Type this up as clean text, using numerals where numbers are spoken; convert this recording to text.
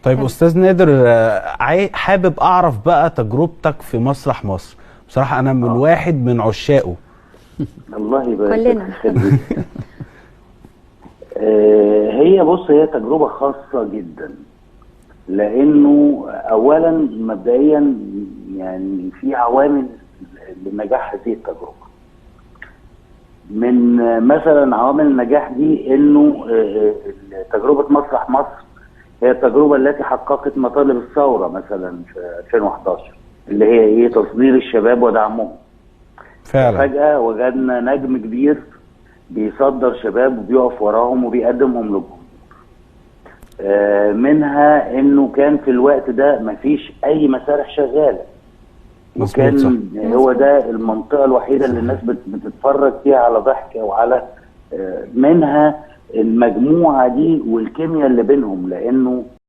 طيب استاذ نادر، حابب اعرف بقى تجربتك في مسرح مصر. بصراحه انا من واحد من عشاقه. الله يبارك كلنا. فيك. هي بص، هي تجربه خاصه جدا، لانه اولا مبدئيا يعني في عوامل لنجاح هذه التجربه. من مثلا عوامل النجاح دي انه تجربه مسرح مصر هي التجربه التي حققت مطالب الثوره مثلا في 2011، اللي هي ايه؟ تصدير الشباب ودعمهم. فعلا. فجأة وجدنا نجم كبير بيصدر شباب وبيقف وراهم وبيقدمهم للجمهور. منها انه كان في الوقت ده مفيش اي مسارح شغاله، وكان هو ده المنطقه الوحيده اللي الناس بتتفرج فيها على ضحك وعلى منها المجموعه دي والكيمياء اللي بينهم، لانه